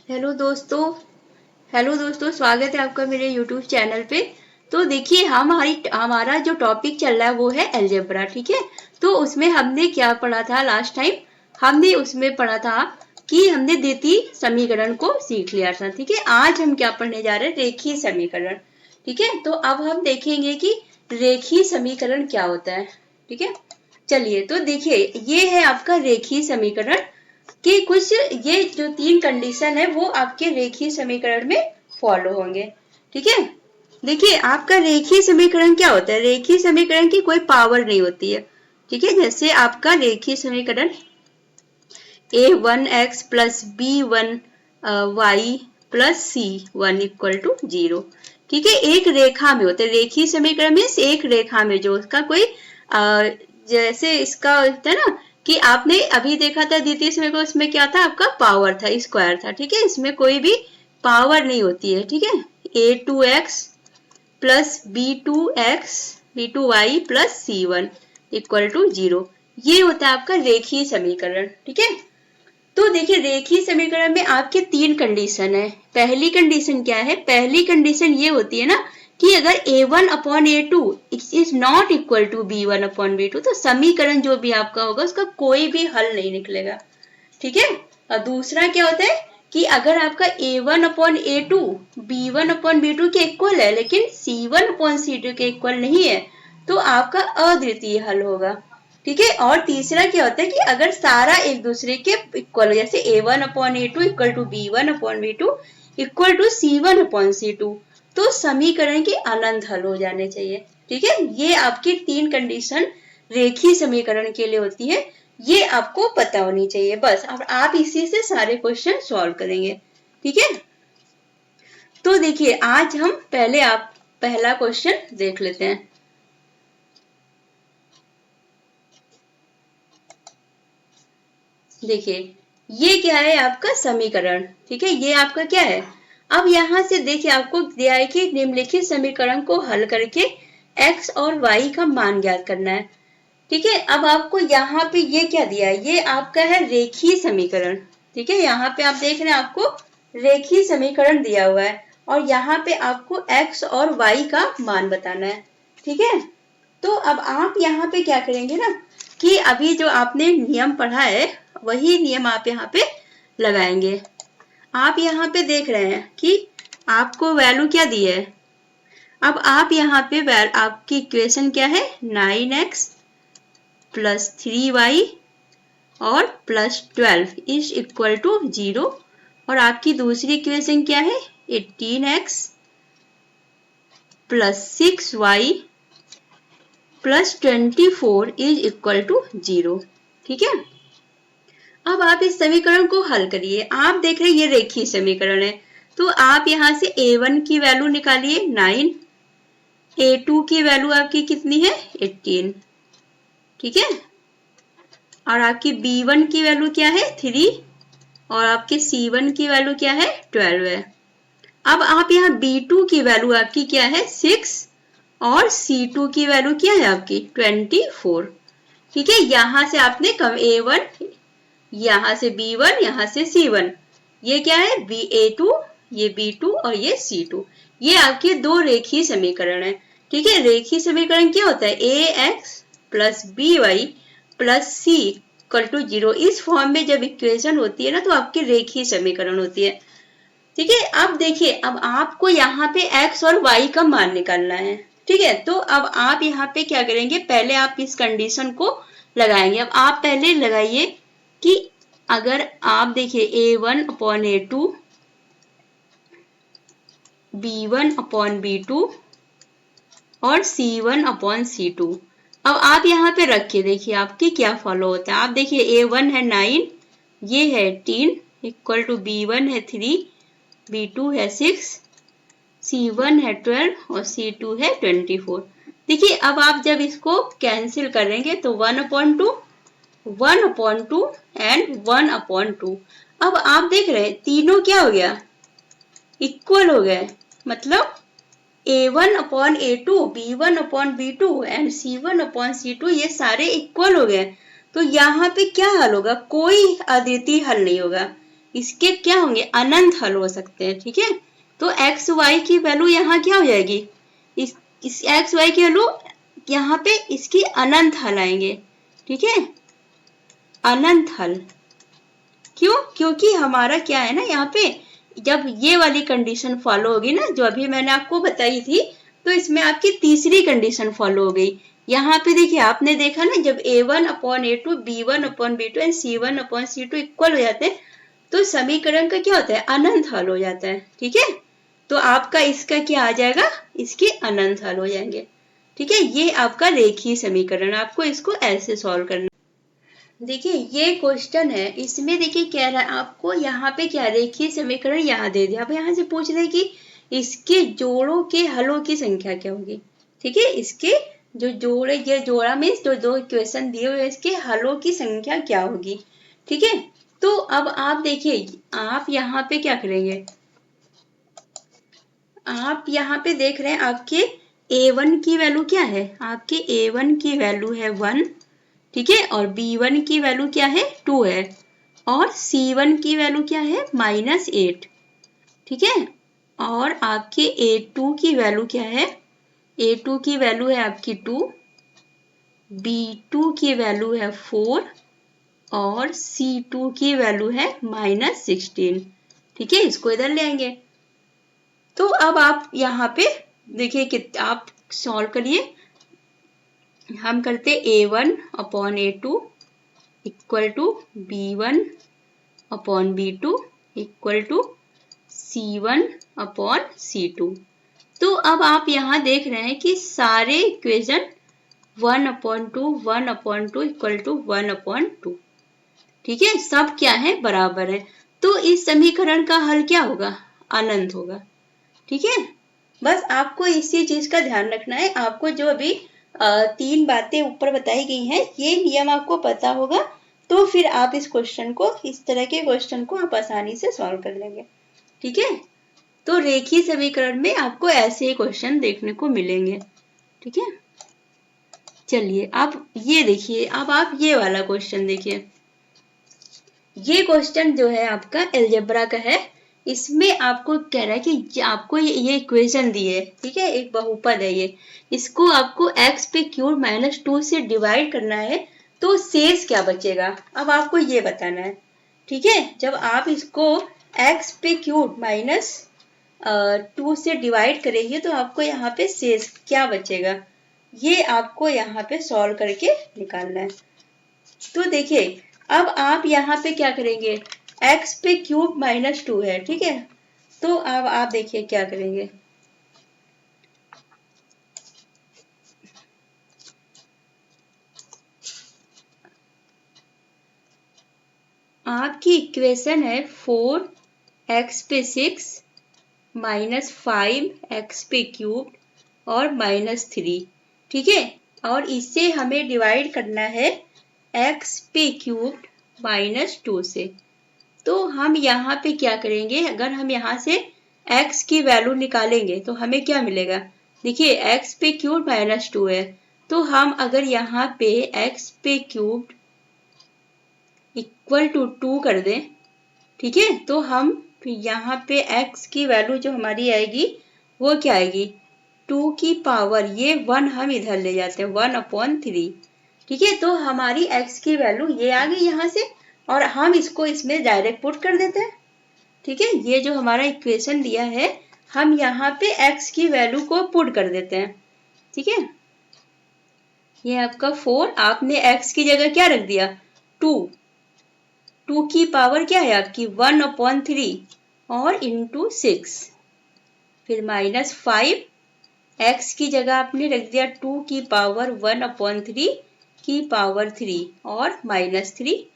Hello दोस्तों स्वागत है आपका मेरे यूट्यूब चैनल पे। तो देखिए हमारा जो टॉपिक चल रहा है वो है अलजेब्रा। ठीक है, तो उसमें हमने क्या पढ़ा था लास्ट टाइम? हमने उसमें पढ़ा था कि हमने द्वितीय समीकरण को सीख लिया था। ठीक है, आज हम क्या पढ़ने जा रहे हैं? रेखीय समीकरण। ठीक है, तो अब हम देखेंगे कि रेखीय समीकरण क्या होता है। ठीक है, चलिए तो देखिए ये है आपका रेखीय समीकरण कि कुछ ये जो तीन कंडीशन है वो आपके रेखीय समीकरण में फॉलो होंगे। ठीक है, देखिए आपका रेखीय समीकरण क्या होता है? रेखीय समीकरण की कोई पावर नहीं होती है। ठीक है, जैसे आपका रेखीय समीकरण a1x plus b1y plus c1 equal to 0। ठीक है, एक रेखा में होते हैं। रेखीय समीकरण मीन्स एक रेखा में जो उसका कोई जैसे इसका होता है ना कि आपने अभी देखा था द्वितीय समीकरण, उसमें क्या था? आपका पावर था, स्क्वायर था। ठीक है, इसमें कोई भी पावर नहीं होती है। ठीक है, a2x plus b2y plus c1 equal to 0, ये होता है आपका रेखीय समीकरण। ठीक है, तो देखिए रेखीय समीकरण में आपके तीन कंडीशन है। पहली कंडीशन क्या है? पहली कंडीशन ये होती है ना कि अगर a1 upon a2 is not equal to b1 upon b2 तो समीकरण जो भी आपका होगा उसका कोई भी हल नहीं निकलेगा। ठीक है, और दूसरा क्या होता है कि अगर आपका a1 upon a2 b1 upon b2 के इक्वल है लेकिन c1 अपॉन c2 के इक्वल नहीं है तो आपका अद्वितीय हल होगा। ठीक है, और तीसरा क्या होता है कि अगर सारा एक दूसरे के इक्वल, जैसे a1 upon a2 equal to b1 upon b2 equal to c1 upon c2, तो समीकरण के अनंत हल हो जाने चाहिए। ठीक है, ये आपकी तीन कंडीशन रेखीय समीकरण के लिए होती है, ये आपको पता होनी चाहिए बस। अब आप इसी से सारे क्वेश्चन सॉल्व करेंगे। ठीक है, तो देखिए आज हम पहला क्वेश्चन देख लेते हैं। देखिए ये क्या है? आपका समीकरण। ठीक है, ये आपका क्या है? अब यहां से देखिए आपको दिया है कि निम्नलिखित समीकरण को हल करके x और y का मान ज्ञात करना है। ठीक है, अब आपको यहाँ पे ये क्या दिया है? ये आपका है रेखीय समीकरण। ठीक है, यहाँ पे आप देख रहे हैं आपको रेखीय समीकरण दिया हुआ है और यहाँ पे आपको x और y का मान बताना है। ठीक है, तो अब आप यहाँ पे क्या करेंगे ना कि अभी जो आपने नियम पढ़ा है वही नियम आप यहाँ पे लगाएंगे। आप यहाँ पे देख रहे हैं कि आपको वैल्यू क्या दी है। अब आप यहाँ पे आपकी इक्वेशन क्या है? 9x प्लस 3y और प्लस 12 इज इक्वल टू 0, और आपकी दूसरी इक्वेशन क्या है? 18x plus 6y plus 24 is equal to 0। ठीक है, अब आप इस समीकरण को हल करिए। आप देख रहे हैं ये रेखीय समीकरण है, तो आप यहाँ से a1 की वैल्यू निकालिए 9, a2 की वैल्यू आपकी कितनी है? 18। ठीक है, और आपकी b1 की वैल्यू क्या है? 3, और आपके c1 की वैल्यू क्या है? 12 है। अब आप यहाँ b2 की वैल्यू आपकी क्या है? 6, और c2 की वैल्यू क्या है आपकी? 24। ठीक है, यहाँ से आपने a1, यहाँ से b1, यहाँ से c1, ये क्या है? a2, ये b2 और ये c2, ये आपके दो रेखीय समीकरण है। ठीक है, रेखीय समीकरण क्या होता है? ax plus by plus c equal to 0। इस फॉर्म में जब इक्वेशन होती है ना तो आपकी रेखीय समीकरण होती है। ठीक है, अब देखिए अब आपको यहाँ पे x और y का मान निकालना है। ठीक है, तो अब आप यहाँ पे क्या करेंगे? पहले आप इस कंडीशन को लगाएंगे। अब आप पहले लगाइए कि अगर आप देखिए a1 upon a2 b1 upon b2 और c1 अपॉन c2। अब आप यहाँ पे रखिए, देखिए आपकी क्या फॉलो होता है। आप देखिए a1 है 9, ये है 18 इक्वल टू b1 है 3, b2 है 6, c1 है 12 और c2 है 24। देखिए अब आप जब इसको कैंसिल करेंगे तो 1/2, 1/2 एंड 1/2। अब आप देख रहे हैं तीनों क्या हो गया? इक्वल हो गए, मतलब a1 upon a2, b1 upon b2 and c1 upon c2 ये सारे इक्वल हो गए। तो यहाँ पे क्या हल होगा? कोई अद्वितीय हल नहीं होगा। इसके क्या होंगे, अनंत हल हो सकते हैं। ठीक है, तो एक्स वाई की वैल्यू यहाँ क्या हो जाएगी, इस एक्स वाई की वैल्यू यहाँ पे इसकी अनंत हल आएंगे। ठीक है, अनंत हल क्यों, क्योंकि हमारा क्या है ना, यहाँ पे जब ये वाली कंडीशन फॉलो होगी ना जो अभी मैंने आपको बताई थी, तो इसमें आपकी तीसरी कंडीशन फॉलो हो गई। यहाँ पे देखिए आपने देखा ना, जब a1/a2 b1/b2 and c1/c2 equal हो जाते हैं तो समीकरण का क्या होता है, अनंत हल हो जाता है। ठीक है, तो आपका इसका क्या आ जाएगा, इसके अनंत हल हो जाएंगे। ठीक है, ये आपका रेखीय समीकरण, आपको इसको ऐसे सॉल्व करना। देखिए ये क्वेश्चन है, इसमें देखिए कह रहा है आपको यहाँ पे क्या, रेखीय समीकरण यहाँ दे दिया। अब यहाँ से पूछ रहे कि इसके जोड़ों के हलों की संख्या क्या होगी। ठीक है, इसके जो जोड़े, ये जोड़ा मीन्स जो दो इक्वेशन दिए हुए इसके हलों की संख्या क्या होगी। ठीक है, तो अब आप देखिए आप यहाँ पे क्या करेंगे, आप यहाँ पे देख रहे हैं आपके a1 की वैल्यू क्या है, आपके a1 की वैल्यू है 1। ठीक है, और b1 की वैल्यू क्या है, 2 है, और c1 की वैल्यू क्या है, -8। ठीक है, और आपके a2 की वैल्यू क्या है, a2 की वैल्यू है आपकी 2, b2 की वैल्यू है 4, और c2 की वैल्यू है -16। ठीक है, इसको इधर ले आएंगे। तो अब आप यहाँ पे देखिए कि आप सॉल्व करिए, हम करते a1/a2 equal to b1/b2 equal to c1/c2। तो अब आप यहाँ देख रहे हैं कि सारे इक्वेशन 1/2 1/2 इक्वल टू 1/2। ठीक है, सब क्या है, बराबर है। तो इस समीकरण का हल क्या होगा, अनंत होगा। ठीक है, बस आपको इसी चीज का ध्यान रखना है। आपको जो अभी 3 बातें ऊपर बताई गई हैं, ये नियम आपको पता होगा तो फिर आप इस क्वेश्चन को, इस तरह के क्वेश्चन को आप आसानी से सॉल्व कर लेंगे। ठीक है, तो रेखीय समीकरण में आपको ऐसे ही क्वेश्चन देखने को मिलेंगे। ठीक है, चलिए अब ये देखिए, अब आप ये वाला क्वेश्चन देखिए। ये क्वेश्चन जो है आपका अलजेब्रा का है। इसमें आपको कह रहा है कि आपको ये इक्वेशन दी है। ठीक है, एक बहुपद है ये, इसको आपको x पे क्यूब -2 से डिवाइड करना है, तो शेष क्या बचेगा, अब आपको ये बताना है। ठीक है, जब आप इसको x पे क्यूब -2 से डिवाइड करेंगे तो आपको यहाँ पे शेष क्या बचेगा, ये आपको यहाँ पे सॉल्व करके निकालना है। तो देखिए अब आप यहाँ पे क्या करेंगे, x पे क्यूब -2 है। ठीक है, तो अब आप देखिए क्या करेंगे, आपकी इक्वेशन है 4x पे 6 -5x पे क्यूब और -3। ठीक है, और इससे हमें डिवाइड करना है x पे क्यूब -2 से। तो हम यहाँ पे क्या करेंगे, अगर हम यहाँ से x की वैल्यू निकालेंगे तो हमें क्या मिलेगा, देखिए x पे क्यूब -2 है, तो हम अगर यहाँ पे x पे क्यूब इक्वल टू 2 कर दें, ठीक है, तो हम यहाँ पे x की वैल्यू जो हमारी आएगी वो क्या आएगी, 2 की पावर ये 1 हम इधर ले जाते हैं 1/3। ठीक है, तो हमारी x की वैल्यू ये आ गई यहाँ से, और हम इसको इसमें डायरेक्ट पुट कर देते हैं। ठीक है, ये जो हमारा इक्वेशन दिया है हम यहाँ पे x की वैल्यू को पुट कर देते हैं। ठीक है, ये आपका 4, आपने x की जगह क्या रख दिया, 2 की पावर क्या है आपकी 1/3 और इंटू 6, फिर -5, x की जगह आपने रख दिया 2 की पावर 1/3 की पावर 3 और -3।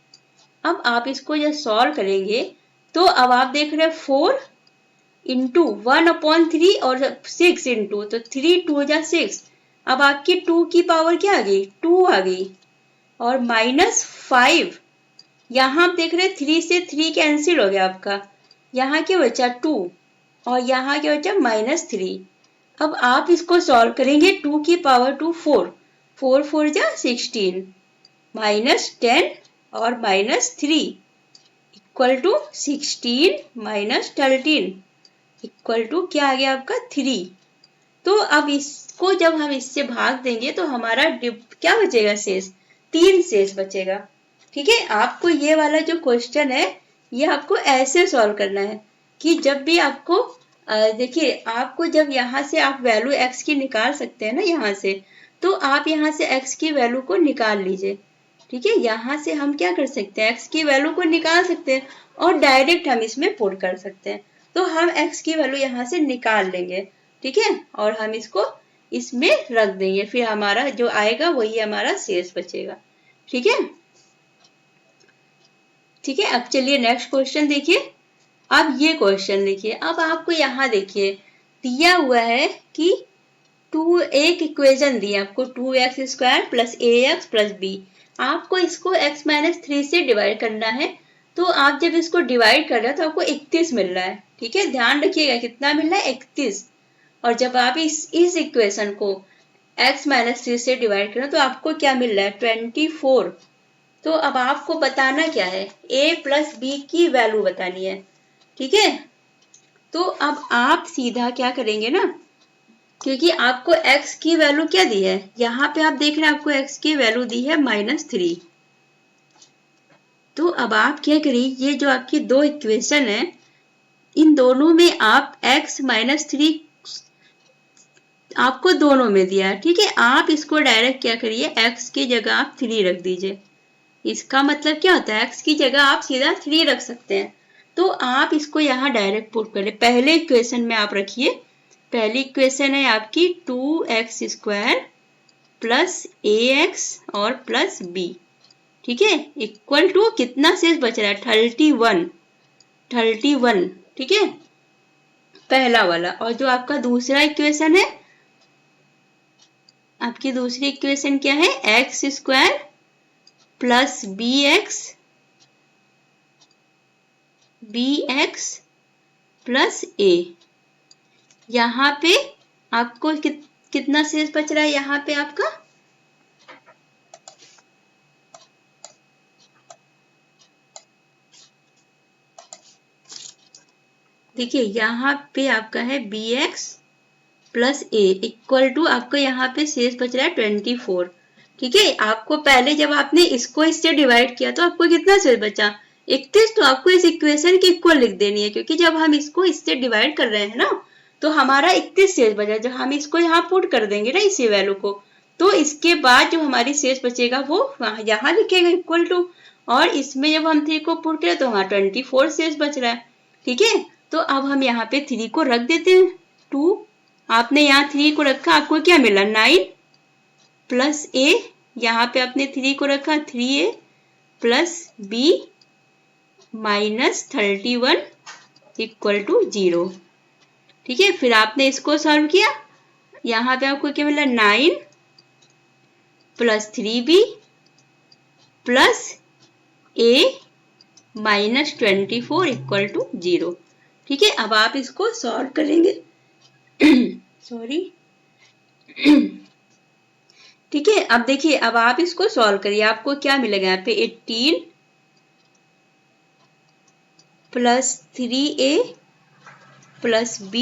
अब आप इसको जब सॉल्व करेंगे तो अब आप देख रहे हैं 4 इंटू 1/3 और 6 इंटू, तो 3 2 जा 6, अब आपकी 2 की पावर क्या आ गई, 2 आ गई, और -5, यहाँ आप देख रहे हैं 3 से 3 कैंसिल हो गया आपका, यहाँ क्या बचा 2 और यहाँ क्या बचा -3। अब आप इसको सॉल्व करेंगे, 2 की पावर 2 4, 4 4 जा 16, -10 और -3 equal to 16 minus 13 equal to क्या आ गया आपका 3। तो अब इसको जब हम इससे भाग देंगे तो हमारा क्या बचेगा शेष, 3 शेष बचेगा। ठीक है, आपको ये वाला जो क्वेश्चन है ये आपको ऐसे सॉल्व करना है कि जब भी आपको देखिए, आपको जब यहाँ से आप वैल्यू x की निकाल सकते हैं ना यहाँ से, तो आप यहाँ से x की वैल्यू को निकाल लीजिए। ठीक है, यहाँ से हम क्या कर सकते हैं, x की वैल्यू को निकाल सकते हैं और डायरेक्ट हम इसमें पुट कर सकते हैं। तो हम x की वैल्यू यहाँ से निकाल लेंगे। ठीक है, और हम इसको इसमें रख देंगे, फिर हमारा जो आएगा वही हमारा शेष बचेगा। ठीक है, ठीक है। अब चलिए नेक्स्ट क्वेश्चन देखिए। अब ये क्वेश्चन देखिए, अब आपको यहाँ देखिए दिया हुआ है कि एक इक्वेशन दी है आपको 2x² plus ax plus b। आपको इसको x माइनस 3 से डिवाइड करना है। तो आप जब इसको डिवाइड कर रहे हो तो आपको 31 मिल रहा है। ठीक है, ध्यान रखिएगा कितना मिल रहा है, 31। और जब आप इस इक्वेशन को x माइनस 3 से डिवाइड करें तो आपको क्या मिल रहा है, 24। तो अब आपको बताना क्या है, a प्लस b की वैल्यू बतानी है। ठीक है, तो अब आप सीधा क्या करेंगे ना, क्योंकि आपको x की वैल्यू क्या दी है, यहाँ पे आप देख रहे हैं आपको x की वैल्यू दी है -3। तो अब आप क्या करिए, ये जो आपकी दो इक्वेशन है इन दोनों में आप x -3 आपको दोनों में दिया है। ठीक है, आप इसको डायरेक्ट क्या करिए, x की जगह आप 3 रख दीजिए। इसका मतलब क्या होता है, x की जगह आप सीधा 3 रख सकते हैं। तो आप इसको यहाँ डायरेक्ट पुट करें, पहले इक्वेशन में आप रखिए। पहली इक्वेशन है आपकी 2x² प्लस ax और प्लस b। ठीक है, इक्वल टू कितना शेष बच रहा है, 31। ठीक है, पहला वाला। और जो आपका दूसरा इक्वेशन है, आपकी दूसरी इक्वेशन क्या है, x² plus bx plus a। यहाँ पे आपको कितना शेष बच रहा है, यहाँ पे आपका देखिए, यहाँ पे आपका है bx plus a equal to आपको यहाँ पे शेष बच रहा है 24। ठीक है, आपको पहले जब आपने इसको इससे डिवाइड किया तो आपको कितना शेष बचा, 31। तो आपको इस इक्वेशन की इक्वल लिख देनी है, क्योंकि जब हम इसको इससे डिवाइड कर रहे हैं ना तो हमारा 31 शेष बचा। जब हम इसको यहाँ पुट कर देंगे ना इसी वैल्यू को, तो इसके बाद जो हमारी शेष बचेगा वो यहाँ लिखेगा इक्वल टू, और इसमें जब हम 3 को पुट करें तो वहां 24 शेष बच रहा है। ठीक है, तो अब हम यहाँ पे 3 को रख देते हैं। 2 आपने यहाँ 3 को रखा, आपको क्या मिला 9 प्लस a, यहाँ पे आपने 3 को रखा 3a plus b -31 equal to 0। ठीक है, फिर आपने इसको सॉल्व किया, यहाँ पे आपको क्या मिला 9 plus 3b plus a -24 equal to 0। ठीक है, अब आप इसको सॉल्व करेंगे सॉरी ठीक है, अब देखिए, अब आप इसको सॉल्व करिए, आपको क्या मिलेगा, यहाँ पे 18 प्लस 3a प्लस b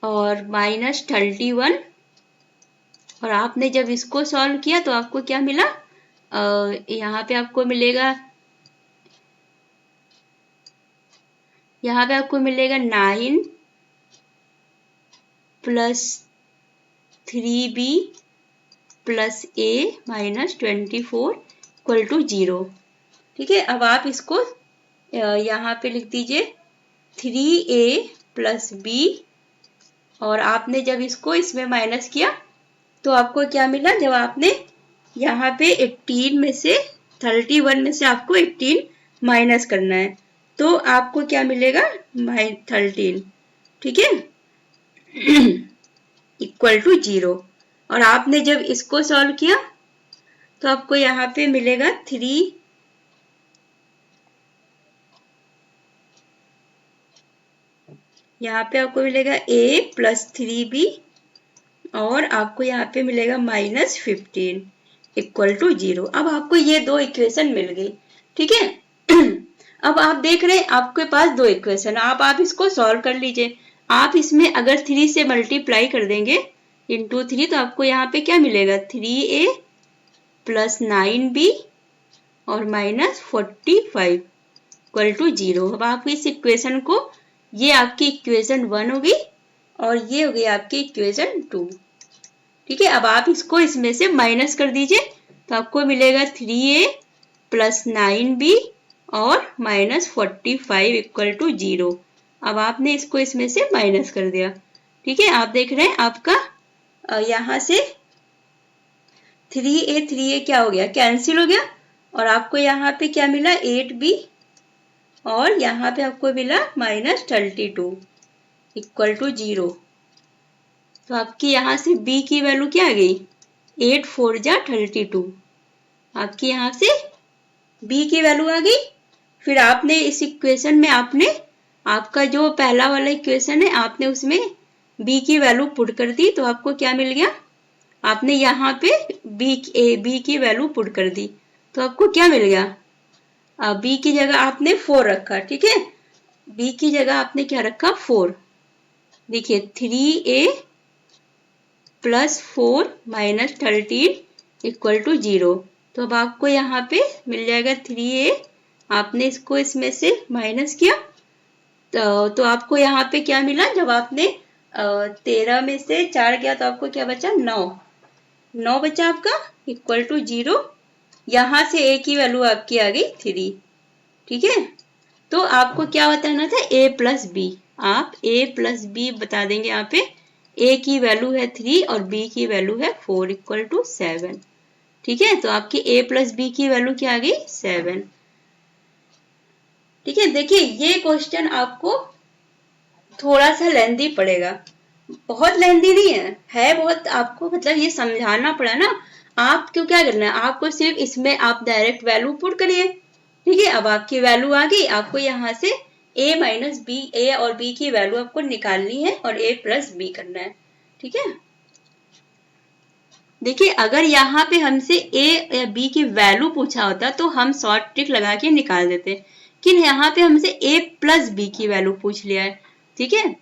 और -31। और आपने जब इसको सॉल्व किया तो आपको क्या मिला, यहाँ पे आपको मिलेगा, यहाँ पे आपको मिलेगा 9 plus 3b plus a -24 equal to 0। ठीक है, अब आप इसको यहाँ पे लिख दीजिए 3a प्लस b, और आपने जब इसको इसमें माइनस किया तो आपको क्या मिला, जब आपने यहाँ पे 18 में से 31 में से आपको 18 माइनस करना है तो आपको क्या मिलेगा, 13। ठीक है इक्वल टू 0। और आपने जब इसको सॉल्व किया तो आपको यहाँ पे मिलेगा 3 यहाँ पे आपको मिलेगा a प्लस 3b और आपको यहाँ पे मिलेगा -15 इक्वल टू 0। अब आपको ये दो इक्वेशन मिल गई, ठीक है। अब आप देख रहे हैं आपके पास दो इक्वेशन, आप इसको सॉल्व कर लीजिए। आप इसमें अगर 3 से मल्टीप्लाई कर देंगे इंटू 3 तो आपको यहाँ पे क्या मिलेगा 3a प्लस 9b और -45 इक्वल टू 0। अब आप इस इक्वेशन को, ये आपकी इक्वेशन 1 होगी और ये हो गई आपकी इक्वेशन 2, ठीक है। अब आप इसको इसमें से माइनस कर दीजिए तो आपको मिलेगा 3a प्लस 9b और -45 इक्वल टू 0। अब आपने इसको इसमें से माइनस कर दिया, ठीक है। आप देख रहे हैं आपका यहाँ से 3a क्या हो गया, कैंसिल हो गया और आपको यहाँ पे क्या मिला 8b और यहाँ पे आपको मिला -32 इक्वल टू 0। तो आपकी यहाँ से b की वैल्यू क्या आ गई 8 4 जा 32, आपकी यहाँ से b की वैल्यू आ गई। फिर आपने इस इक्वेशन में आपने आपका जो पहला वाला इक्वेशन है आपने उसमें b की वैल्यू पुट कर दी तो आपको क्या मिल गया, आपने यहाँ पे b की वैल्यू पुट कर दी तो आपको क्या मिल गया, b की जगह आपने 4 रखा, ठीक है। b की जगह आपने क्या रखा 4, देखिए 3a प्लस 4 -13 इक्वल टू 0। तो अब आपको यहाँ पे मिल जाएगा 3a, आपने इसको इसमें से माइनस किया तो आपको यहाँ पे क्या मिला, जब आपने 13 में से 4 किया तो आपको क्या बचा 9 बचा आपका इक्वल टू 0। यहाँ से a की वैल्यू आपकी आ गई 3, ठीक है। तो आपको क्या बताना था a प्लस b, आप a प्लस b बता देंगे। यहाँ पे a की वैल्यू है 3 और b की वैल्यू है 4 इक्वल टू 7, ठीक है। तो आपकी a प्लस b की वैल्यू क्या आ गई 7, ठीक है। देखिए ये क्वेश्चन आपको थोड़ा सा लेंदी पड़ेगा, बहुत लेंदी नहीं है बहुत, आपको मतलब ये समझाना पड़ा ना। आपको क्या करना है, आपको सिर्फ इसमें आप डायरेक्ट वैल्यू पुट करिए, ठीक है। अब आपकी वैल्यू आ गई, आपको यहाँ से a माइनस बी, ए और b की वैल्यू आपको निकालनी है और a प्लस b करना है, ठीक है। देखिए अगर यहाँ पे हमसे a या b की वैल्यू पूछा होता तो हम शॉर्ट ट्रिक लगा के निकाल देते, लेकिन यहाँ पे हमसे a प्लस b की वैल्यू पूछ लिया है, ठीक है।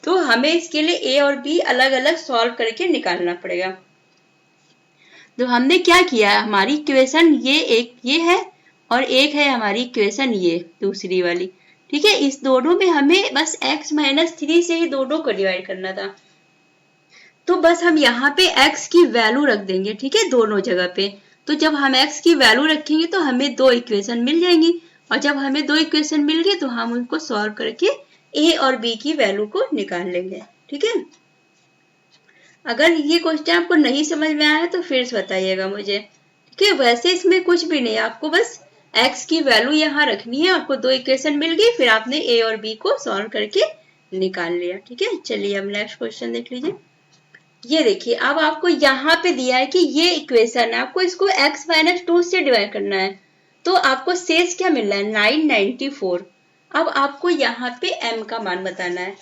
तो हमें इसके लिए a और b अलग अलग सॉल्व करके निकालना पड़ेगा। तो हमने क्या किया, हमारी इक्वेशन ये है और एक है हमारी इक्वेशन ये दूसरी वाली, ठीक है। इस दोनों में हमें बस x माइनस 3 से ही दोनों को डिवाइड करना था, तो बस हम यहाँ पे x की वैल्यू रख देंगे, ठीक है, दोनों जगह पे। तो जब हम x की वैल्यू रखेंगे तो हमें दो इक्वेशन मिल जाएंगी और जब हमें दो इक्वेशन मिल गई तो हम उनको सॉल्व करके a और b की वैल्यू को निकाल लेंगे, ठीक है। अगर ये क्वेश्चन आपको नहीं समझ में आया तो फिर से बताइएगा मुझे, ठीक है। वैसे इसमें कुछ भी नहीं, आपको बस x की वैल्यू यहाँ रखनी है, आपको दो इक्वेशन मिल गई, फिर आपने a और b को सॉल्व करके निकाल लिया, ठीक है। चलिए अब नेक्स्ट क्वेश्चन देख लीजिए। ये देखिए अब आपको यहाँ पे दिया है कि ये इक्वेशन है, आपको इसको x माइनस 2 से डिवाइड करना है, तो आपको शेष क्या मिल रहा है 994। अब आपको यहाँ पे m का मान बताना है,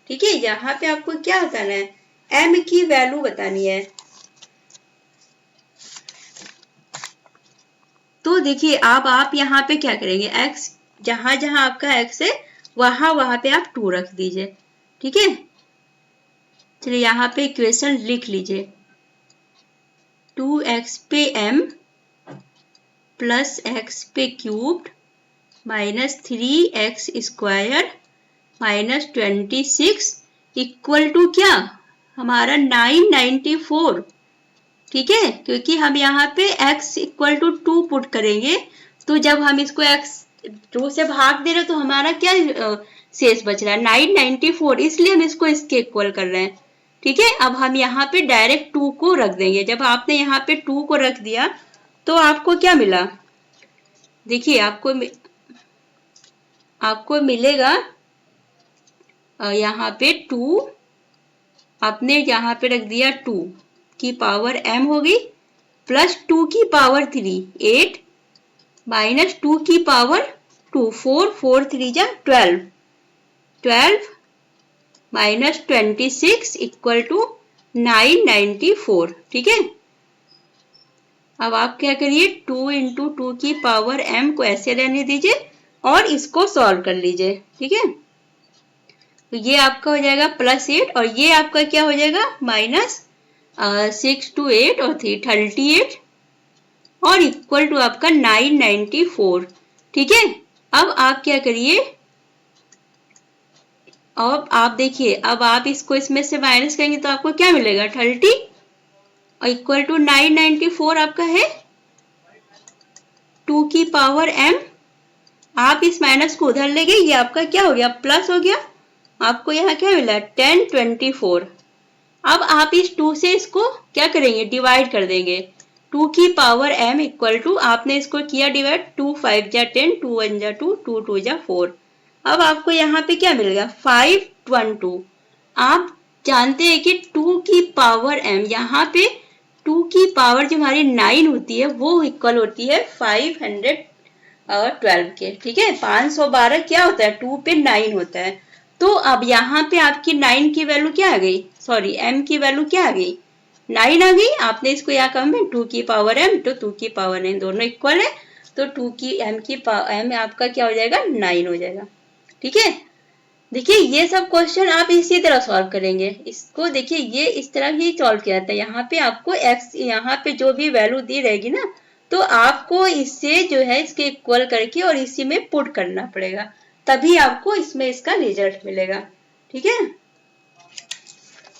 ठीक है। यहाँ पे आपको क्या बताना है, m की वैल्यू बतानी है। तो देखिए अब आप यहाँ पे क्या करेंगे, x जहां जहां आपका x है वहां पे आप 2 रख दीजिए, ठीक है। चलिए यहाँ पे इक्वेशन लिख लीजिए, 2x पे m प्लस x पे cubed minus 3x square minus 26 equal to क्या, हमारा 994, ठीक है। क्योंकि हम यहाँ पे x इक्वल टू 2 पुट करेंगे तो जब हम इसको x 2 से भाग दे रहे तो हमारा क्या शेष बच रहा है 994, इसलिए हम इसको इसके इक्वल कर रहे हैं, ठीक है। अब हम यहाँ पे डायरेक्ट 2 को रख देंगे, जब आपने यहाँ पे 2 को रख दिया तो आपको क्या मिला, देखिए आपको मिलेगा यहाँ पे 2, आपने यहाँ पे रख दिया 2 की पावर m हो गई प्लस 2 की पावर 3 8 माइनस 2 की पावर 2 4 4 3 जा 12 12 माइनस 26 इक्वल टू 994, ठीक है। अब आप क्या करिए 2 इंटू 2 की पावर m को ऐसे रहने दीजिए और इसको सॉल्व कर लीजिए, ठीक है। तो ये आपका हो जाएगा +8 और ये आपका क्या हो जाएगा -6 to 8 और 3 38 और इक्वल टू आपका 994, ठीक है। अब आप क्या करिए, अब आप देखिए, अब आप इसको इसमें से माइनस करेंगे तो आपको क्या मिलेगा 30 और इक्वल टू 994 आपका है 2 की पावर m। आप इस माइनस को उधर ले गए, ये आपका क्या हो गया प्लस हो गया, आपको यहाँ क्या मिला 1024। अब आप इस 2 से इसको क्या करेंगे डिवाइड कर देंगे, 2 की पावर m इक्वल टू आपने इसको किया डिवाइड, 2 5 जा 10, 2 1 जा 2, 2 2 जा 4। अब आपको यहाँ पे क्या मिलेगा 512। आप जानते हैं कि 2 की पावर m, यहाँ पे 2 की पावर जो हमारी 9 होती है वो इक्वल होती है 512 के, ठीक है। 512 क्या होता है 2 पे 9 होता है। तो अब यहाँ पे आपकी 9 की वैल्यू क्या आ गई, सॉरी m की वैल्यू क्या आ गई 9 आ गई। आपने इसको यहाँ कम है 2 की पावर m तो 2 की पावर 9 दोनों इक्वल है, तो 2 की m आपका क्या हो जाएगा 9 हो जाएगा, ठीक है। देखिए ये सब क्वेश्चन आप इसी तरह सॉल्व करेंगे, इसको देखिए ये इस तरह ही सॉल्व किया जाता है। यहाँ पे आपको x, यहाँ पे जो भी वैल्यू दी रहेगी ना, तो आपको इससे जो है इसके इक्वल करके और इसी में पुट करना पड़ेगा, तभी आपको इसमें इसका रिजल्ट मिलेगा, ठीक है।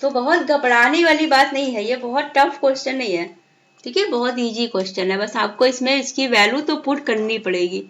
तो बहुत घबराने वाली बात नहीं है, ये बहुत टफ क्वेश्चन नहीं है, ठीक है, बहुत इजी क्वेश्चन है। बस आपको इसमें इसकी वैल्यू तो पुट करनी पड़ेगी।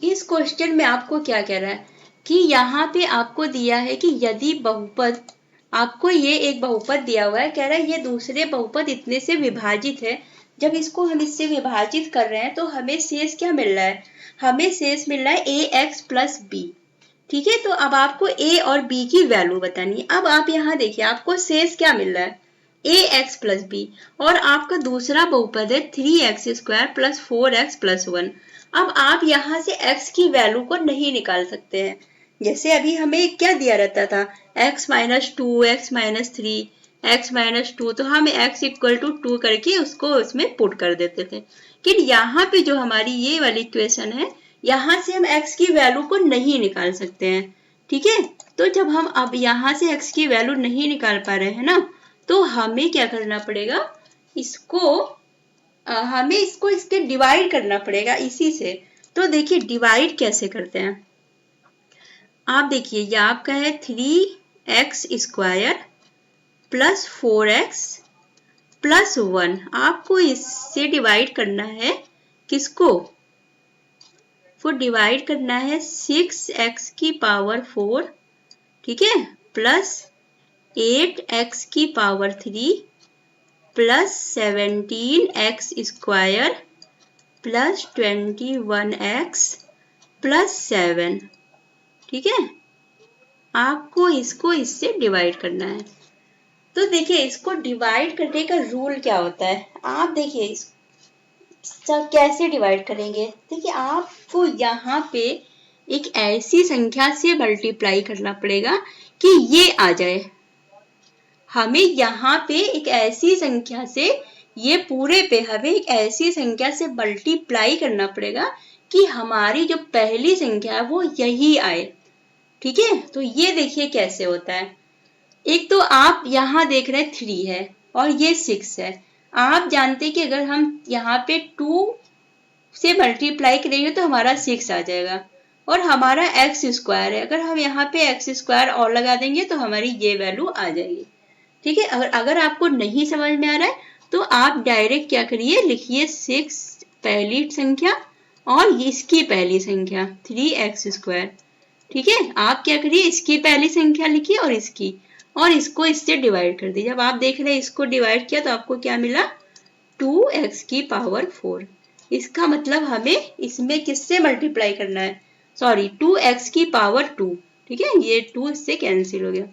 इस क्वेश्चन में आपको क्या कह रहा है कि यहाँ पे आपको दिया है कि यदि बहुपद, आपको ये एक बहुपद दिया हुआ है, कह रहा है ये दूसरे बहुपद इतने से विभाजित है, जब इसको हम इससे विभाजित कर रहे हैं तो हमें शेष क्या मिल रहा है, हमें शेष मिल रहा है ax प्लस b, ठीक है। तो अब आपको a और b की वैल्यू बतानी है। अब आप यहाँ देखिए आपको शेष क्या मिल रहा है ax प्लस b और आपका दूसरा बहुपद है 3x² प्लस 4x प्लस 1। अब आप यहाँ से x की वैल्यू को नहीं निकाल सकते हैं, जैसे अभी हमें क्या दिया रहता था x minus 2, x minus 3, x minus 2, तो हम x इक्वल टू 2 करके उसको उसमें पुट कर देते थे। लेकिन यहाँ पे जो हमारी ये वाली इक्वेशन है, यहाँ से हम x की वैल्यू को नहीं निकाल सकते हैं, ठीक है। तो जब हम अब यहाँ से x की वैल्यू नहीं निकाल पा रहे हैं ना, तो हमें क्या करना पड़ेगा, हमें इसको इसके डिवाइड करना पड़ेगा इसी से। तो देखिए डिवाइड कैसे करते हैं, आप देखिए ये आपका है 3x² प्लस 4x प्लस 1, आपको इससे डिवाइड करना है किसको, वो डिवाइड करना है 6x की पावर 4, ठीक है, प्लस 8x की power 3 plus 17x² plus 21x plus 7, ठीक है। आपको इसको इससे डिवाइड करना है। तो देखिए इसको डिवाइड करने का रूल क्या होता है, आप देखिए इसको कैसे डिवाइड करेंगे। देखिए आपको यहाँ पे एक ऐसी संख्या से मल्टीप्लाई करना पड़ेगा कि ये आ जाए, हमें यहाँ पे एक ऐसी संख्या से, ये पूरे पे हमें एक ऐसी संख्या से मल्टीप्लाई करना पड़ेगा कि हमारी जो पहली संख्या है वो यही आए, ठीक है। तो ये देखिए कैसे होता है, एक तो आप यहाँ देख रहे हैं 3 है और ये 6 है, आप जानते हैं कि अगर हम यहाँ पे 2 से मल्टीप्लाई करेंगे तो हमारा 6 आ जाएगा, और हमारा x² है, अगर हम यहाँ पे x² और लगा देंगे तो हमारी ये वैल्यू आ जाएगी, ठीक है। अगर आपको नहीं समझ में आ रहा है तो आप डायरेक्ट क्या करिए, लिखिए 6 पहली संख्या और इसकी पहली संख्या 3x², ठीक है। आप क्या करिए इसकी पहली संख्या लिखिए और इसकी, और इसको इससे डिवाइड कर दीजिए। जब आप देख रहे हैं इसको डिवाइड किया तो आपको क्या मिला 2x की पावर 4। इसका मतलब हमें इसमें किससे मल्टीप्लाई करना है, सॉरी 2x की पावर 2, ठीक है, ये 2 इससे कैंसिल हो गया।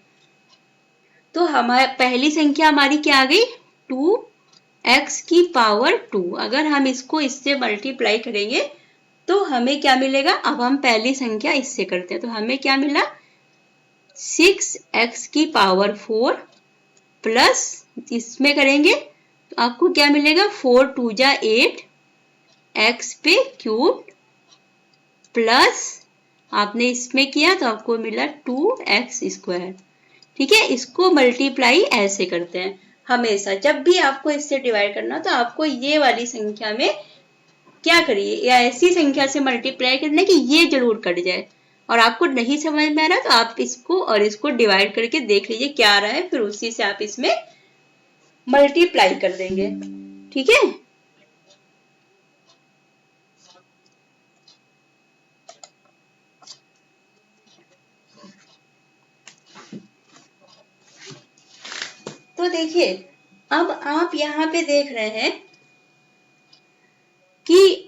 तो हमारी पहली संख्या हमारी क्या आ गई, 2x की पावर 2। अगर हम इसको इससे मल्टीप्लाई करेंगे तो हमें क्या मिलेगा, अब हम पहली संख्या इससे करते हैं तो हमें क्या मिला, 6x की पावर 4 प्लस इसमें करेंगे तो आपको क्या मिलेगा, 4 2 जा 8 x पे क्यूब प्लस आपने इसमें किया तो आपको मिला 2x स्क्वायर। ठीक है, इसको मल्टीप्लाई ऐसे करते हैं हमेशा, जब भी आपको इससे डिवाइड करना तो आपको ये वाली संख्या में क्या करिए, या ऐसी संख्या से मल्टीप्लाई करना कि ये जरूर कट जाए। और आपको नहीं समझ में आ रहा तो आप इसको और इसको डिवाइड करके देख लीजिए क्या आ रहा है, फिर उसी से आप इसमें मल्टीप्लाई कर देंगे। ठीक है, तो देखिए अब आप यहाँ पे देख रहे हैं कि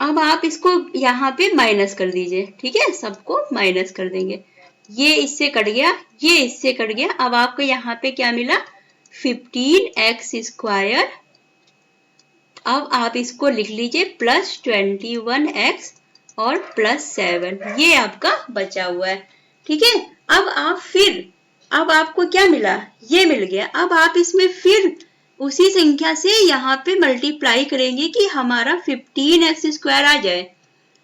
अब आप इसको यहाँ पे माइनस कर दीजिए। ठीक है, सबको माइनस कर देंगे, ये इससे कट गया, ये इससे कट गया। अब आपको यहाँ पे क्या मिला, 15x स्क्वायर। अब आप इसको लिख लीजिए प्लस 21x और प्लस 7, ये आपका बचा हुआ है। ठीक है, अब आप फिर अब आपको क्या मिला, ये मिल गया। अब आप इसमें फिर उसी संख्या से यहाँ पे मल्टीप्लाई करेंगे कि हमारा 15x स्क्वायर आ जाए।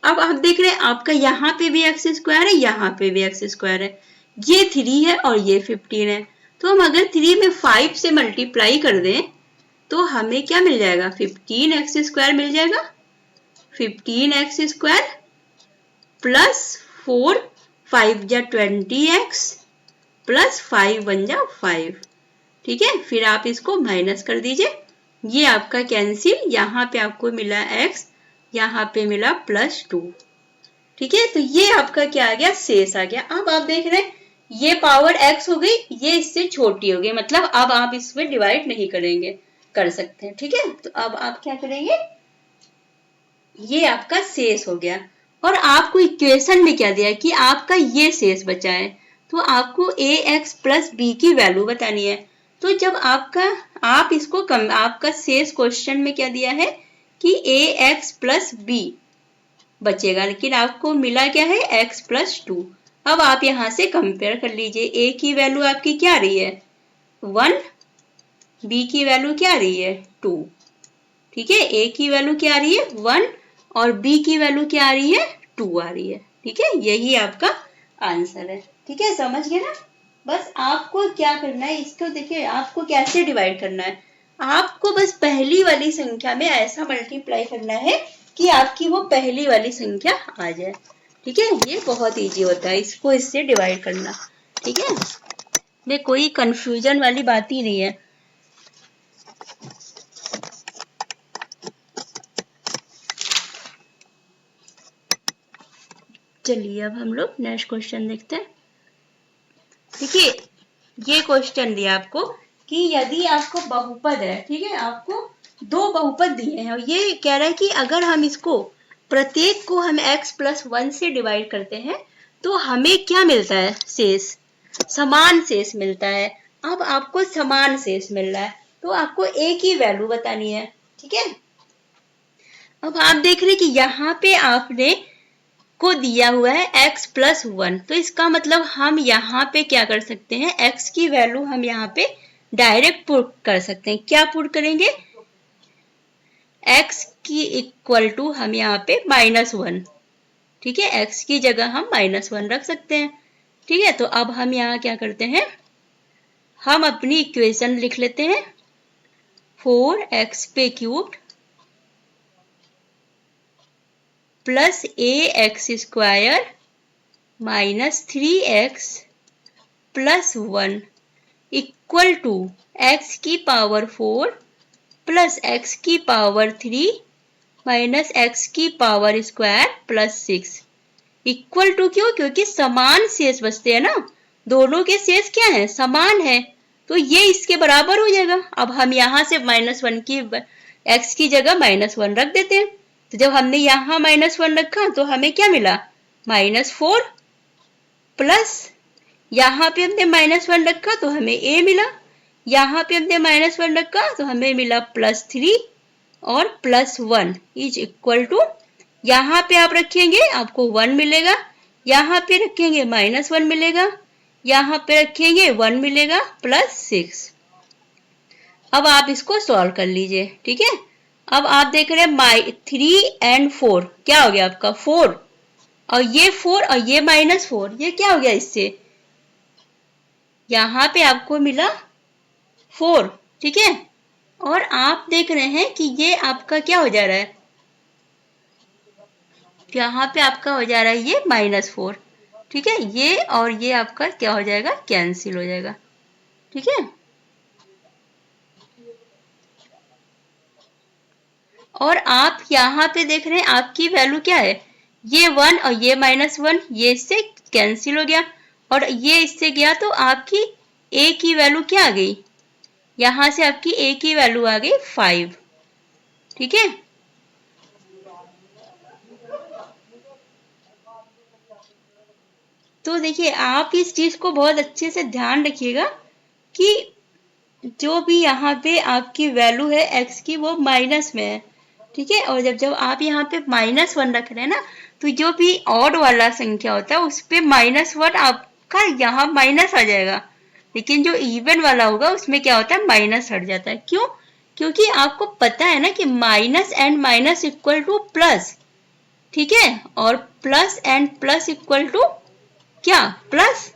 अब आप देख रहे हैं आपका यहाँ पे भी x स्क्वायर है, यहाँ पे भी x स्क्वायर है, ये 3 है और ये 15 है। तो हम अगर 3 में 5 से मल्टीप्लाई कर दें तो हमें क्या मिल जाएगा, 15x स्क्वायर मिल जाएगा। 15x स्क्वायर प्लस 4 5 जा 20x प्लस 5 1 जा 5। ठीक है, फिर आप इसको माइनस कर दीजिए, ये आपका कैंसिल, यहाँ पे आपको मिला x, यहाँ पे मिला प्लस 2। ठीक है, तो ये आपका क्या आ गया, शेष आ गया। अब आप देख रहे हैं ये पावर x हो गई, ये इससे छोटी हो गई, मतलब अब आप इसमें डिवाइड नहीं करेंगे, कर सकते हैं। ठीक है, तो अब आप क्या करेंगे, ये आपका शेष हो गया। और आपको इक्वेशन में क्या दिया है कि आपका ये शेष बचा है, तो आपको ax प्लस b की वैल्यू बतानी है। तो जब आप इसको आपका शेष क्वेश्चन में क्या दिया है कि ax प्लस b बचेगा, लेकिन आपको मिला क्या है, x प्लस 2। अब आप यहाँ से कंपेयर कर लीजिए, a की वैल्यू आपकी क्या आ रही है, 1, b की वैल्यू क्या आ रही है, 2। ठीक है, a की वैल्यू क्या आ रही है, 1 और b की वैल्यू क्या आ रही है, 2 आ रही है। ठीक है, यही आपका आंसर है। ठीक है, समझ गए ना। बस आपको क्या करना है, इसको देखिए आपको कैसे डिवाइड करना है, आपको बस पहली वाली संख्या में ऐसा मल्टीप्लाई करना है कि आपकी वो पहली वाली संख्या आ जाए। ठीक है, ये बहुत इजी होता है इसको इससे डिवाइड करना। ठीक है, में कोई कंफ्यूजन वाली बात ही नहीं है। चलिए अब हम लोग नेक्स्ट क्वेश्चन देखते हैं। देखिए ये क्वेश्चन दिया आपको कि यदि आपको बहुपद है, ठीक है, आपको 2 बहुपद दिए हैं और ये कह रहा है कि अगर हम इसको प्रत्येक को हम x प्लस 1 से डिवाइड करते हैं तो हमें क्या मिलता है, शेष, समान शेष मिलता है। अब आपको समान शेष मिल रहा है तो आपको a की वैल्यू बतानी है। ठीक है, अब आप देख रहे हैं कि यहाँ पे आपने को दिया हुआ है x प्लस 1, तो इसका मतलब हम यहाँ पे क्या कर सकते हैं, x की वैल्यू हम यहाँ पे डायरेक्ट पुट कर सकते हैं। क्या पुट करेंगे, x की इक्वल टू हम यहाँ पे -1। ठीक है, x की जगह हम -1 रख सकते हैं। ठीक है, तो अब हम यहाँ क्या करते हैं, हम अपनी इक्वेशन लिख लेते हैं, 4x पे cube plus ax square minus 3x plus 1 equal to x की पावर 4 प्लस x की पावर 3 माइनस x की power square plus 6 equal to, क्यों, क्योंकि समान शेष बचते हैं ना, दोनों के शेष क्या है, समान है, तो ये इसके बराबर हो जाएगा। अब हम यहाँ से -1 की x की जगह -1 रख देते हैं। तो जब हमने यहाँ -1 रखा तो हमें क्या मिला, -4 प्लस यहाँ पे हमने -1 रखा तो हमें a मिला, यहाँ पे हमने -1 रखा तो हमें मिला +3 और +1 इज इक्वल टू, यहाँ पे आप रखेंगे आपको 1 मिलेगा, यहाँ पे रखेंगे -1 मिलेगा, यहाँ पे रखेंगे 1 मिलेगा +6। अब आप इसको सॉल्व कर लीजिए, ठीक है। अब आप देख रहे हैं 3 और 4 क्या हो गया आपका 4, और ये 4 और ये -4 ये क्या हो गया, इससे यहाँ पे आपको मिला 4, ठीक है। और आप देख रहे हैं कि ये आपका क्या हो जा रहा है, यहाँ पे आपका हो जा रहा है ये -4, ठीक है। ये और ये आपका क्या हो जाएगा, कैंसिल हो जाएगा, ठीक है। और आप यहाँ पे देख रहे हैं आपकी वैल्यू क्या है, ये 1 और ये -1 ये इससे कैंसिल हो गया, और ये इससे गया तो आपकी a की वैल्यू क्या आ गई, यहाँ से आपकी a की वैल्यू आ गई 5, ठीक है। तो देखिए आप इस चीज को बहुत अच्छे से ध्यान रखिएगा कि जो भी यहाँ पे आपकी वैल्यू है x की वो माइनस में है, ठीक है। और जब आप यहाँ पे -1 रख रहे हैं ना, तो जो भी ऑड वाला संख्या होता है उस पे -1 आपका यहाँ माइनस आ जाएगा, लेकिन जो इवन वाला होगा उसमें क्या होता है, माइनस हट जाता है। क्यों, क्योंकि आपको पता है ना कि minus and minus equal to plus, ठीक है, और plus and plus equal to क्या, प्लस,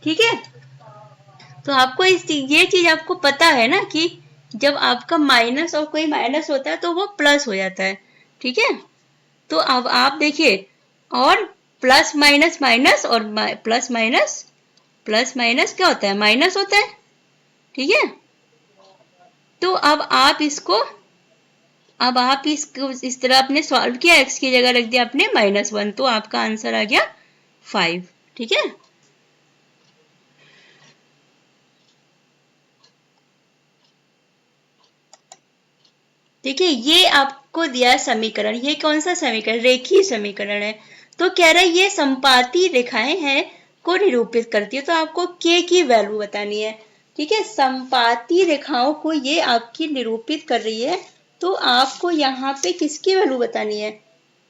ठीक है। तो आपको ये चीज आपको पता है ना कि जब आपका माइनस और कोई माइनस होता है तो वो प्लस हो जाता है, ठीक है। तो अब आप देखिए, और प्लस माइनस माइनस और प्लस माइनस क्या होता है, माइनस होता है, ठीक है। तो अब आप इसको इस तरह आपने सॉल्व किया, x की जगह रख दिया आपने -1, तो आपका आंसर आ गया 5, ठीक है। देखिए ये आपको दिया समीकरण, ये कौन सा समीकरण, रेखीय समीकरण है। तो कह रहा है ये संपाती रेखाएं हैं को निरूपित करती है, तो आपको k की वैल्यू बतानी है, ठीक है। संपाती रेखाओं को ये आपकी निरूपित कर रही है, तो आपको यहाँ पे किसकी वैल्यू बतानी है,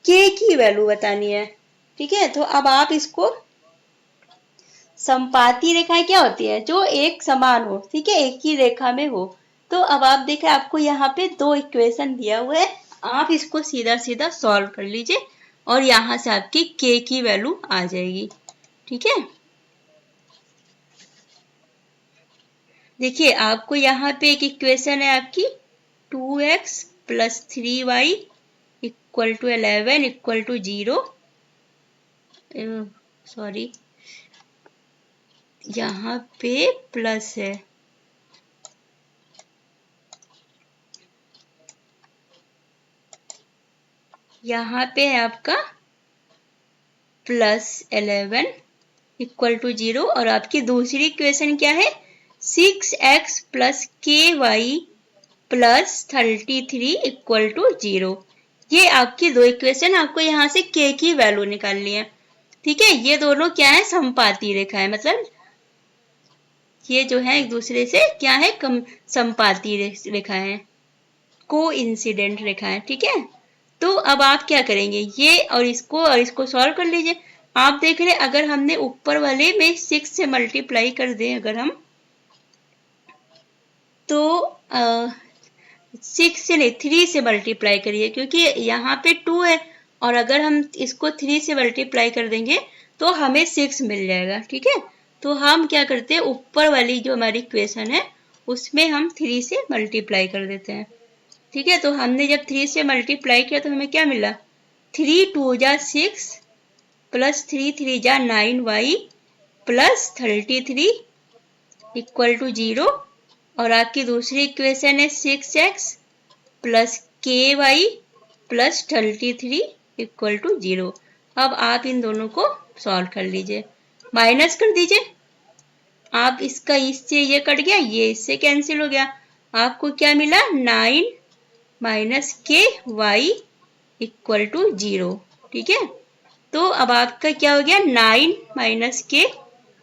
k की वैल्यू बतानी है, ठीक है। तो अब आप इसको, संपाती रेखाएं क्या होती है, जो एक समान हो, ठीक है, एक ही रेखा में हो। तो अब आप देखें आपको यहाँ पे 2 इक्वेशन दिया हुआ है, आप इसको सीधा सीधा सॉल्व कर लीजिए और यहाँ से आपकी k की वैल्यू आ जाएगी, ठीक है। देखिए आपको यहाँ पे एक इक्वेशन है आपकी 2x + 3y = 11 = 0, सॉरी यहाँ पे प्लस है, यहाँ पे है आपका +11 = 0, और आपकी दूसरी इक्वेशन क्या है, 6x + ky + 33 = 0। ये आपकी 2 इक्वेशन, आपको यहाँ से k की वैल्यू निकालनी है, ठीक है। ये दोनों क्या है, समपाती रेखा है, मतलब ये जो है एक दूसरे से क्या है, समपाती रेखा है, कोइंसिडेंट रेखा है, ठीक है। तो अब आप क्या करेंगे, ये और इसको सॉल्व कर लीजिए। आप देख रहे हैं अगर हमने ऊपर वाले में 6 से मल्टीप्लाई कर दें अगर हम, तो 6 से नहीं 3 से मल्टीप्लाई करिए, क्योंकि यहाँ पे 2 है, और अगर हम इसको 3 से मल्टीप्लाई कर देंगे तो हमें 6 मिल जाएगा, ठीक है। तो हम क्या करते हैं, ऊपर वाली जो हमारी इक्वेशन है उसमें हम 3 से मल्टीप्लाई कर देते हैं, ठीक है। तो हमने जब 3 से मल्टीप्लाई किया तो हमें क्या मिला, 3 2 जा 6 + 3 3 जा 9y + 33 = 0, और आपकी दूसरी इक्वेशन है 6x + ky + 33 = 0। अब आप इन दोनों को सॉल्व कर लीजिए, माइनस कर दीजिए, आप इसका इससे ये कट गया, ये इससे कैंसिल हो गया, आपको क्या मिला, 9 - ky इक्वल टू 0। ठीक है, तो अब आपका क्या हो गया, 9 माइनस के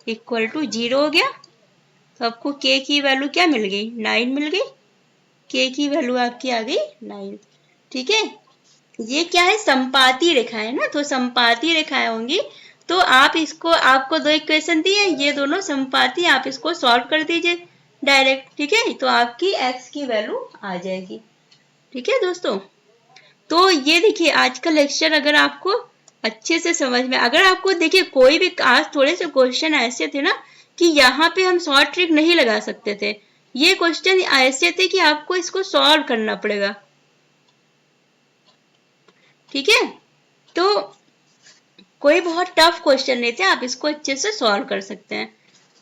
इक्वल टू 0 हो गया। तो आपको के की वैल्यू क्या मिल गई, 9 मिल गई। के की वैल्यू आपकी आ गई 9। ठीक है, ये क्या है, संपाती रेखा है ना, तो संपाती रेखाएं होंगी तो आप इसको, आपको दो इक्वेशन दी है, ये दोनों संपाती, आप इसको सॉल्व कर दीजिए डायरेक्ट। ठीक है, तो आपकी x की वैल्यू आ जाएगी। ठीक है दोस्तों, तो ये देखिए आज का लेक्चर अगर आपको अच्छे से समझ में, अगर आपको देखिए कोई भी, आज थोड़े से क्वेश्चन ऐसे थे ना कि यहाँ पे हम शॉर्ट ट्रिक नहीं लगा सकते थे, ये क्वेश्चन ऐसे थे कि आपको इसको सॉल्व करना पड़ेगा। ठीक है, तो कोई बहुत टफ क्वेश्चन नहीं थे, आप इसको अच्छे से सॉल्व कर सकते हैं।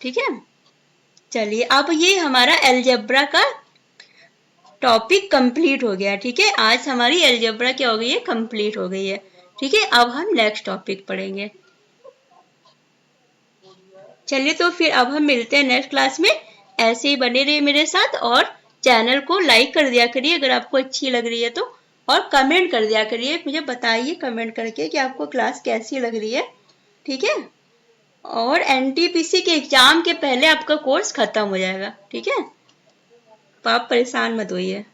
ठीक है, चलिए अब ये हमारा अलजेब्रा का टॉपिक कंप्लीट हो गया। ठीक है, आज हमारी अलजेब्रा क्या हो गई है, कंप्लीट हो गई है। ठीक है, अब हम नेक्स्ट टॉपिक पढ़ेंगे। चलिए तो फिर अब हम मिलते हैं नेक्स्ट क्लास में। ऐसे ही बने रहिए मेरे साथ और चैनल को लाइक कर दिया करिए अगर आपको अच्छी लग रही है तो, और कमेंट कर दिया करिए, मुझे बताइए कमेंट करके कि आपको क्लास कैसी लग रही है। ठीक है, और एनटीपीसी के एग्जाम के पहले आपका कोर्स खत्म हो जाएगा। ठीक है, तो आप परेशान मत होइए।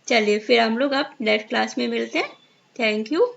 चलिए फिर हम लोग अब नेक्स्ट क्लास में मिलते हैं। Thank you.